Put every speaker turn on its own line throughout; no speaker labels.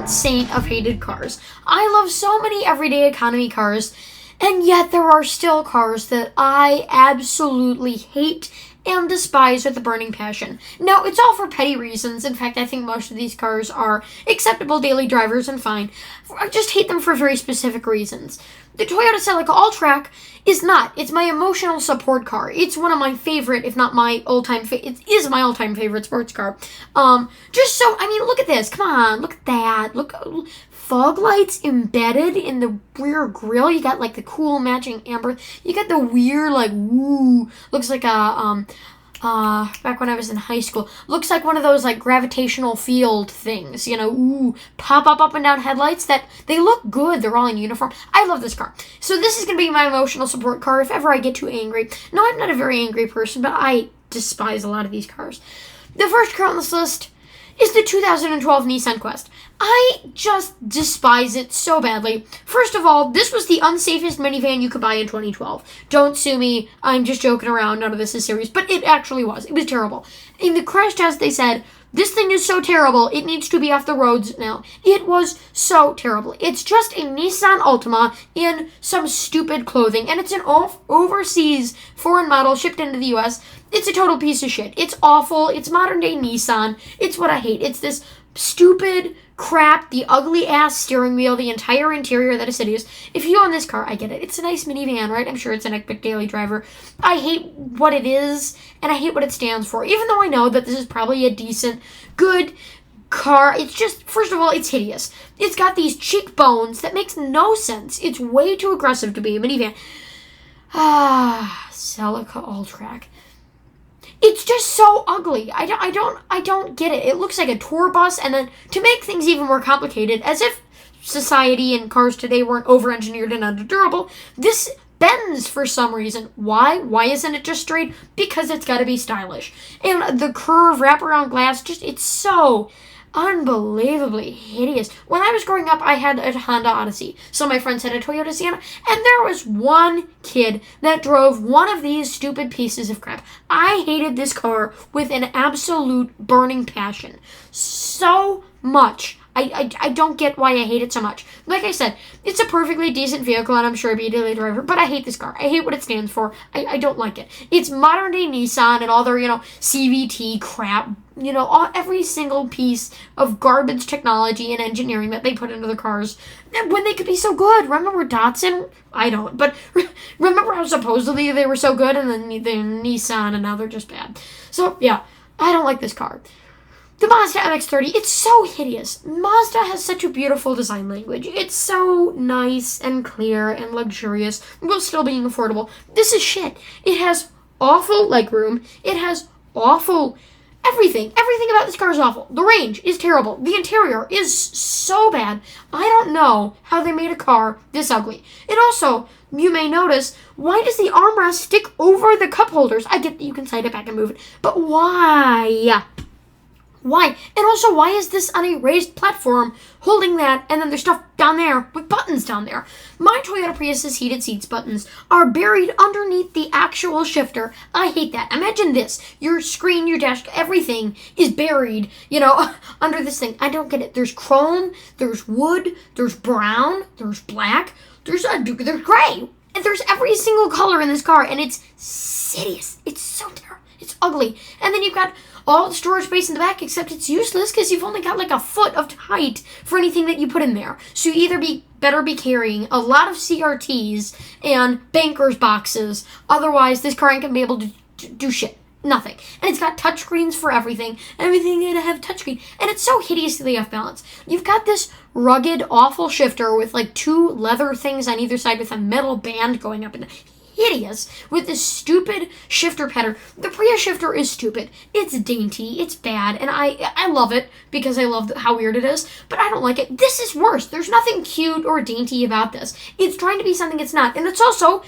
patron saint of hated cars. I love so many everyday economy cars, and yet there are still cars that I absolutely hate and despise with a burning passion. Now, it's all for petty reasons. In fact, I think most of these cars are acceptable daily drivers and fine. I just hate them for very specific reasons. The Toyota Celica All-Track is not. It's my emotional support car. It's one of my favorite, if not my all-time favorite. It is my all-time favorite sports car. Look at this. Come on, look at that. Look, fog lights embedded in the rear grille. You got like the cool matching amber. You got the weird looks like a back when I was in high school, looks like one of those like gravitational field things, pop up and down headlights that they look good. They're all in uniform. I love this car. So this is going to be my emotional support car if ever I get too angry. No, I'm not a very angry person, but I despise a lot of these cars. The first car on this list is the 2012 Nissan Quest. I just despise it so badly. First of all, this was the unsafest minivan you could buy in 2012. Don't sue me. I'm just joking around. None of this is serious. But it actually was. It was terrible. In the crash test, they said, this thing is so terrible, it needs to be off the roads now. It was so terrible. It's just a Nissan Altima in some stupid clothing, and it's an overseas foreign model shipped into the U.S. It's a total piece of shit. It's awful. It's modern-day Nissan. It's what I hate. It's this stupid crap, the ugly-ass steering wheel, the entire interior that is hideous. If you own this car, I get it. It's a nice minivan, right? I'm sure it's an epic daily driver. I hate what it is, and I hate what it stands for, even though I know that this is probably a decent, good car. It's just, first of all, it's hideous. It's got these cheekbones that makes no sense. It's way too aggressive to be a minivan. Celica All-Track. It's just so ugly. I don't get it. It looks like a tour bus, and then to make things even more complicated, as if society and cars today weren't over-engineered and under-durable, this bends for some reason. Why? Why isn't it just straight? Because it's got to be stylish. And the curve wraparound glass, it's so unbelievably hideous. When I was growing up, I had a Honda Odyssey. Some of my friends had a Toyota Sienna, and there was one kid that drove one of these stupid pieces of crap. I hated this car with an absolute burning passion. So much. I don't get why I hate it so much. Like I said, it's a perfectly decent vehicle, and I'm sure it'd be a daily driver, but I hate this car. I hate what it stands for. I don't like it. It's modern-day Nissan and all their, CVT crap, every single piece of garbage technology and engineering that they put into the cars when they could be so good. Remember Datsun? I don't, but remember how supposedly they were so good, and then they're Nissan, and now they're just bad. So, yeah, I don't like this car. The Mazda MX-30, it's so hideous. Mazda has such a beautiful design language. It's so nice and clear and luxurious while still being affordable. This is shit. It has awful legroom. It has awful everything. Everything about this car is awful. The range is terrible. The interior is so bad. I don't know how they made a car this ugly. And also, you may notice, why does the armrest stick over the cup holders? I get that you can slide it back and move it, but why? Why? And also, why is this on a raised platform holding that, and then there's stuff down there with buttons down there? My Toyota Prius's heated seats buttons are buried underneath the actual shifter. I hate that. Imagine this. Your screen, your dash, everything is buried, under this thing. I don't get it. There's chrome, there's wood, there's brown, there's black, there's gray. And there's every single color in this car, and it's hideous. It's so terrible. It's ugly. And then you've got all the storage space in the back, except it's useless because you've only got like a foot of height for anything that you put in there. So you either better be carrying a lot of CRTs and banker's boxes. Otherwise, this car ain't going to be able to do shit. Nothing. And it's got touchscreens for everything. Everything going to have touchscreen. And it's so hideously off balance. You've got this rugged, awful shifter with like two leather things on either side with a metal band going up and hideous with this stupid shifter pattern. The Prius shifter is stupid. It's dainty. It's bad. And I love it because I love how weird it is. But I don't like it. This is worse. There's nothing cute or dainty about this. It's trying to be something it's not. And it's also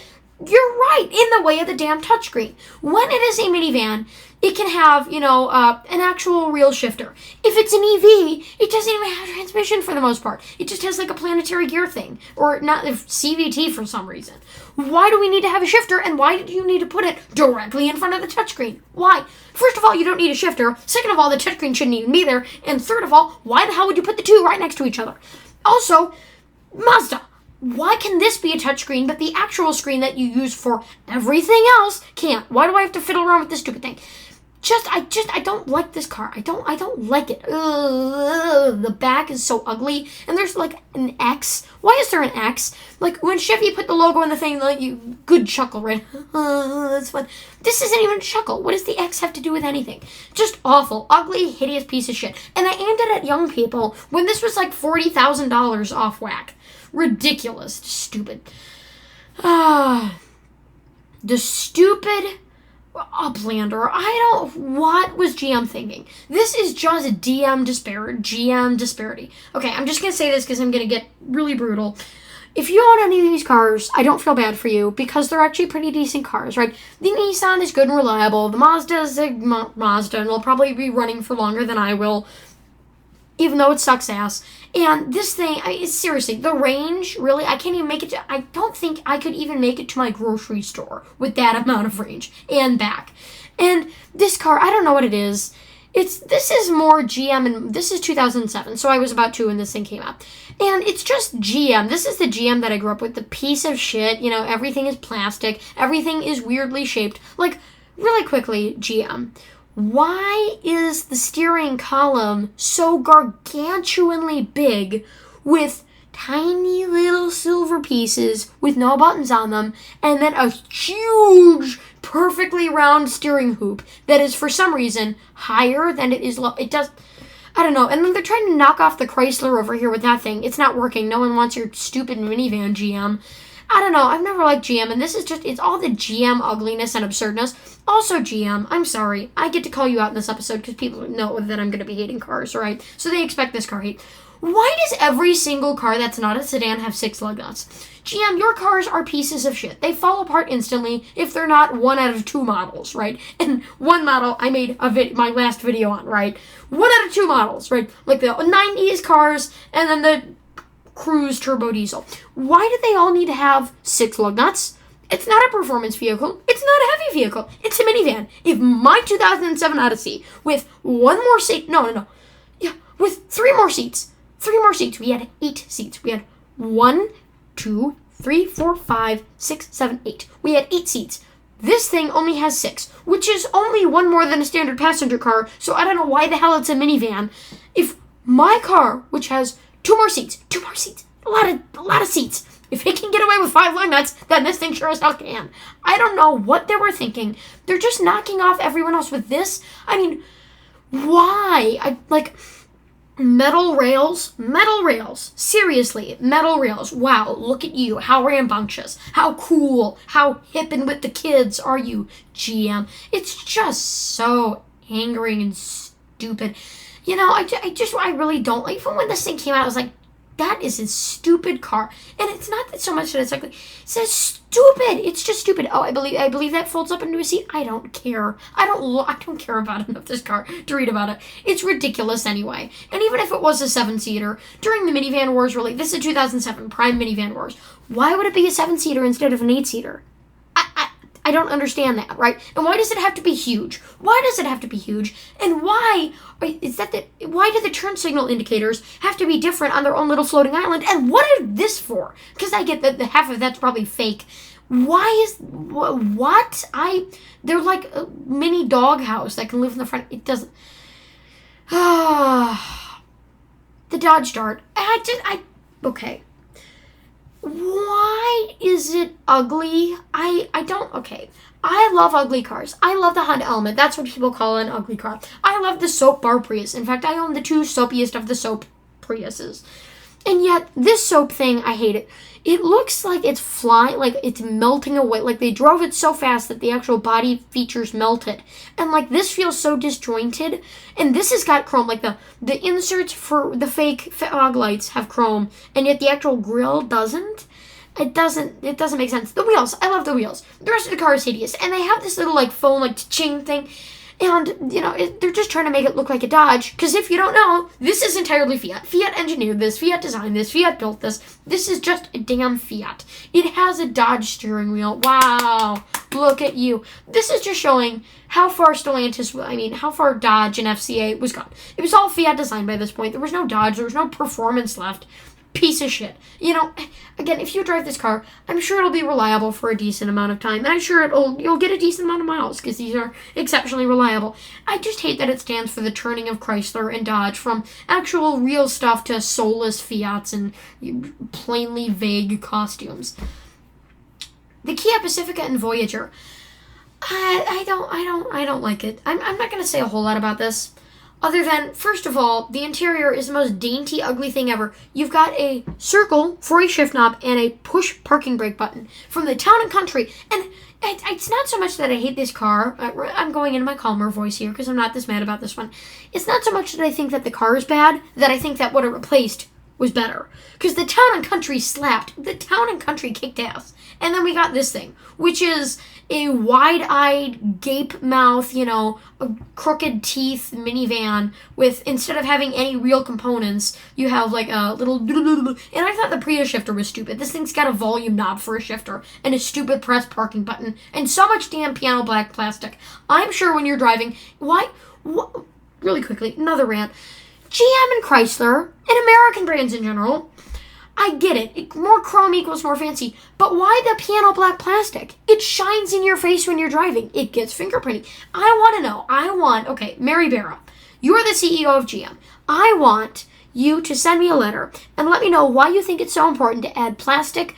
You're right, in the way of the damn touchscreen. When it is a minivan, it can have, an actual real shifter. If it's an EV, it doesn't even have transmission for the most part. It just has like a planetary gear thing, or not CVT for some reason. Why do we need to have a shifter, and why do you need to put it directly in front of the touchscreen? Why? First of all, you don't need a shifter. Second of all, the touchscreen shouldn't even be there. And third of all, why the hell would you put the two right next to each other? Also, Mazda. Why can this be a touchscreen, but the actual screen that you use for everything else can't? Why do I have to fiddle around with this stupid thing? I don't like this car. I don't like it. Ugh, the back is so ugly, and there's like an X. Why is there an X? Like when Chevy put the logo in the thing, like good chuckle, right? That's fun. This isn't even a chuckle. What does the X have to do with anything? Just awful, ugly, hideous piece of shit. And I aimed it at young people when this was like $40,000 off whack. Ridiculous, stupid. The stupid Uplander. What was GM thinking? This is just GM disparity. Okay, I'm just gonna say this because I'm gonna get really brutal. If you own any of these cars, I don't feel bad for you because they're actually pretty decent cars, right? The Nissan is good and reliable. The Mazda is a Mazda and will probably be running for longer than I will, even though it sucks ass. And this thing, seriously, the range, really, I can't even make it to, I don't think I could even make it to my grocery store with that amount of range and back. And this car, I don't know what it is. This is more GM, and this is 2007, so I was about 2 when this thing came out. And it's just GM. This is the GM that I grew up with, the piece of shit, everything is plastic, everything is weirdly shaped. Like, really quickly, GM. Why is the steering column so gargantuanly big with tiny little silver pieces with no buttons on them, and then a huge, perfectly round steering hoop that is for some reason higher than it is low? I don't know. And then they're trying to knock off the Chrysler over here with that thing. It's not working. No one wants your stupid minivan, GM. I don't know. I've never liked GM, and this is it's all the GM ugliness and absurdness. Also, GM, I'm sorry. I get to call you out in this episode because people know that I'm going to be hating cars, right? So they expect this car hate. Why does every single car that's not a sedan have 6 lug nuts? GM, your cars are pieces of shit. They fall apart instantly if they're not 1 out of 2 models, right? And one model I made my last video on, right? 1 out of 2 models, right? Like the 90s cars and then the Cruise turbo diesel. Why do they all need to have 6 lug nuts? It's not a performance vehicle. It's not a heavy vehicle. It's a minivan. If my 2007 Odyssey with 1 more seat, with 3 more seats, we had 8 seats. We had 1, 2, 3, 4, 5, 6, 7, 8. We had 8 seats. This thing only has 6, which is only 1 more than a standard passenger car, so I don't know why the hell it's a minivan. If my car, which has 2 more seats, a lot of seats. If it can get away with 5 lug nuts, then this thing sure as hell can. I don't know what they were thinking. They're just knocking off everyone else with this. I mean, why? Metal rails. Seriously, metal rails. Wow, look at you. How rambunctious. How cool. How hip and with the kids are you, GM? It's just so angering and stupid. I really don't like. Even when this thing came out, I was like, that is a stupid car. And it's not that so much that it's ugly. It's stupid. It's just stupid. Oh, I believe that folds up into a seat. I don't care. I don't care about enough this car to read about it. It's ridiculous anyway. And even if it was a 7-seater, during the minivan wars, really, this is 2007 prime minivan wars. Why would it be a 7-seater instead of an 8-seater? I don't understand that, right? And why does it have to be huge? And why do the turn signal indicators have to be different on their own little floating island? And what is this for? Because I get that the half of that's probably fake. They're like a mini doghouse that can live in the front. It doesn't. The Dodge Dart. Okay. Why is it ugly? Okay. I love ugly cars. I love the Honda Element. That's what people call an ugly car. I love the soap bar Prius. In fact, I own the 2 soapiest of the soap Priuses. And yet, this soap thing, I hate it. It looks like it's flying, like it's melting away. Like they drove it so fast that the actual body features melted. And like this feels so disjointed. And this has got chrome. Like the inserts for the fake fog lights have chrome. And yet the actual grill doesn't. It doesn't make sense. The wheels, I love the wheels. The rest of the car is hideous. And they have this little, like, foam, like, ching thing. And, you know, they're just trying to make it look like a Dodge. Because if you don't know, this is entirely Fiat. Fiat engineered this. Fiat designed this. Fiat built this. This is just a damn Fiat. It has a Dodge steering wheel. Wow. Look at you. This is just showing how far how far Dodge and FCA was gone. It was all Fiat designed by this point. There was no Dodge. There was no performance left. Piece of shit. You know, again, if you drive this car, I'm sure it'll be reliable for a decent amount of time. And I'm sure you'll get a decent amount of miles because these are exceptionally reliable. I just hate that it stands for the turning of Chrysler and Dodge from actual real stuff to soulless Fiats and plainly vague costumes. The Kia Pacifica and Voyager. I don't like it. I'm not going to say a whole lot about this. Other than, first of all, the interior is the most dainty, ugly thing ever. You've got a circle for a shift knob and a push parking brake button from the Town and Country. And it's not so much that I hate this car. I'm going into my calmer voice here because I'm not this mad about this one. It's not so much that I think that the car is bad, that I think that what it replaced was better. Because the Town and Country slapped. The Town and Country kicked ass. And then we got this thing, which is a wide-eyed, gape mouth, you know, a crooked teeth minivan with, instead of having any real components, you have like a little, and I thought the Prius shifter was stupid. This thing's got a volume knob for a shifter and a stupid press parking button and so much damn piano black plastic. I'm sure when you're driving, really quickly, another rant. GM and Chrysler, and American brands in general, I get it. More chrome equals more fancy. But why the piano black plastic? It shines in your face when you're driving. It gets fingerprinting. I want to know. Okay, Mary Barra, you are the CEO of GM. I want you to send me a letter and let me know why you think it's so important to add plastic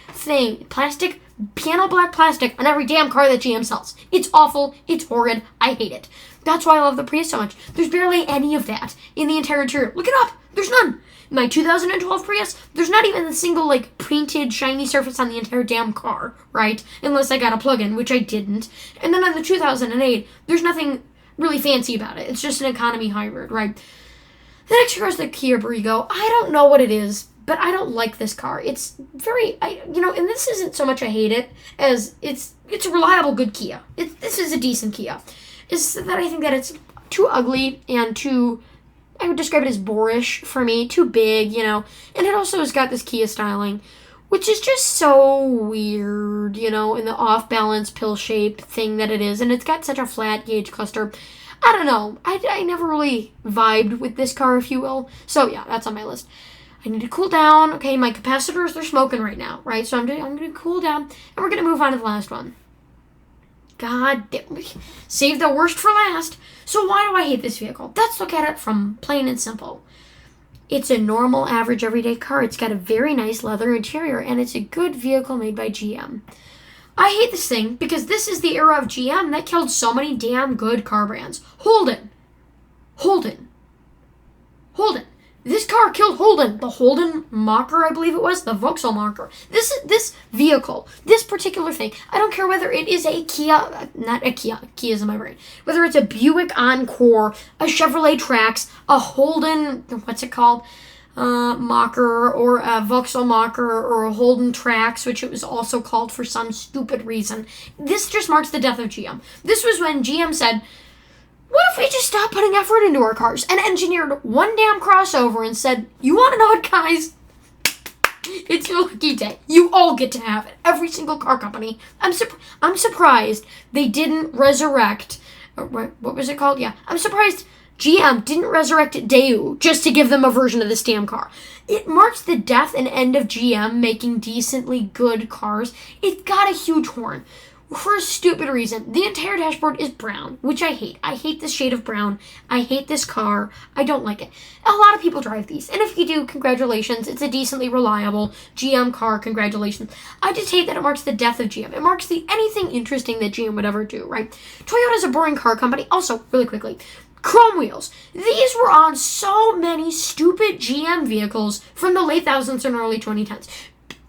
piano black plastic on every damn car that GM sells. It's awful. It's horrid. I hate it. That's why I love the Prius so much. There's barely any of that in the entire interior. Look it up. There's none. My 2012 Prius, there's not even a single, like, painted shiny surface on the entire damn car, right? Unless I got a plug-in, which I didn't. And then on the 2008, there's nothing really fancy about it. It's just an economy hybrid, right? The next car is the Kia Borrego. I don't know what it is, but I don't like this car. It's very, and this isn't so much I hate it, as it's a reliable, good Kia. This is a decent Kia. It's that I think that it's too ugly and too, I would describe it as boorish for me, too big, and it also has got this Kia styling, which is just so weird, in the off-balance pill-shaped thing that it is, and it's got such a flat gauge cluster. I don't know. I never really vibed with this car, if you will. So, yeah, that's on my list. I need to cool down. Okay, my capacitors, they're smoking right now, right? So I'm going to cool down, and we're going to move on to the last one. God damn, save the worst for last. So why do I hate this vehicle? Let's look at it from plain and simple. It's a normal, average, everyday car. It's got a very nice leather interior, and it's a good vehicle made by GM. I hate this thing because this is the era of GM that killed so many damn good car brands. Holden. This car killed Holden. The Holden Mocker, I believe it was. The Vauxhall Mocker. This vehicle, this particular thing, I don't care whether it is a Kia, not a Kia, Kia's in my brain. Whether it's a Buick Encore, a Chevrolet Trax, a Holden, what's it called? Mocker, or a Vauxhall Mocker, or a Holden Trax, which it was also called for some stupid reason. This just marks the death of GM. This was when GM said, what if we just stopped putting effort into our cars and engineered one damn crossover and said, you want to know what, guys? It's your lucky day. You all get to have it. Every single car company. I'm surprised they didn't resurrect, what was it called? Yeah. I'm surprised GM didn't resurrect Daewoo just to give them a version of this damn car. It marks the death and end of GM making decently good cars. It got a huge horn. For a stupid reason. The entire dashboard is brown, which I hate. I hate this shade of brown. I hate this car. I don't like it. A lot of people drive these. And if you do, congratulations. It's a decently reliable GM car. Congratulations. I just hate that it marks the death of GM. It marks anything interesting that GM would ever do, right? Toyota's a boring car company. Also, really quickly, chrome wheels. These were on so many stupid GM vehicles from the late 2000s and early 2010s.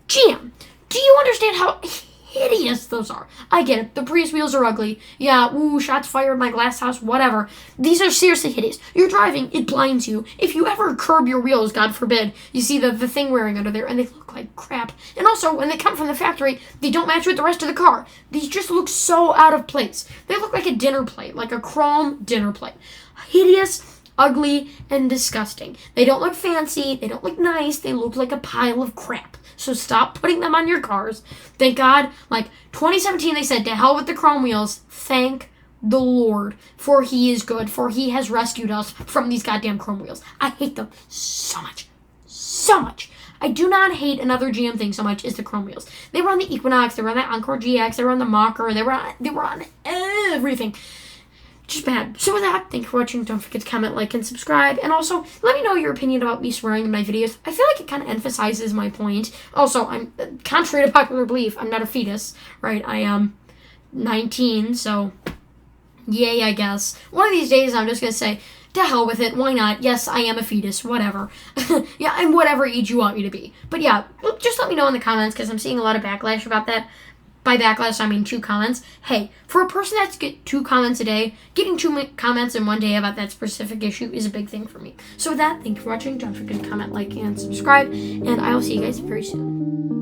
GM, do you understand how hideous those are. I get it. The Prius wheels are ugly. Yeah, ooh, shots fired, my glass house, whatever. These are seriously hideous. You're driving, it blinds you. If you ever curb your wheels, God forbid, you see the thing wearing under there, and they look like crap. And also, when they come from the factory, they don't match with the rest of the car. These just look so out of place. They look like a dinner plate, like a chrome dinner plate. Hideous, ugly, and disgusting. They don't look fancy. They don't look nice. They look like a pile of crap. So stop putting them on your cars. Thank God, 2017, they said, to hell with the chrome wheels. Thank the Lord, for he is good, for he has rescued us from these goddamn chrome wheels. I hate them so much. So much. I do not hate another GM thing so much as the chrome wheels. They were on the Equinox, they were on the Encore GX, they were on the Mach-E, they were on everything. Just bad. So with that, thank you for watching. Don't forget to comment, like, and subscribe. And also, let me know your opinion about me swearing in my videos. I feel like it kind of emphasizes my point. Also, I'm contrary to popular belief, I'm not a fetus, right? I am 19, so yay, I guess. One of these days, I'm just going to say, to hell with it. Why not? Yes, I am a fetus. Whatever. Yeah, I'm whatever age you want me to be. But yeah, just let me know in the comments, because I'm seeing a lot of backlash about that. By backlash, I mean 2 comments. Hey, for a person that's get 2 comments a day, getting 2 comments in one day about that specific issue is a big thing for me. So with that, thank you for watching. Don't forget to comment, like, and subscribe. And I will see you guys very soon.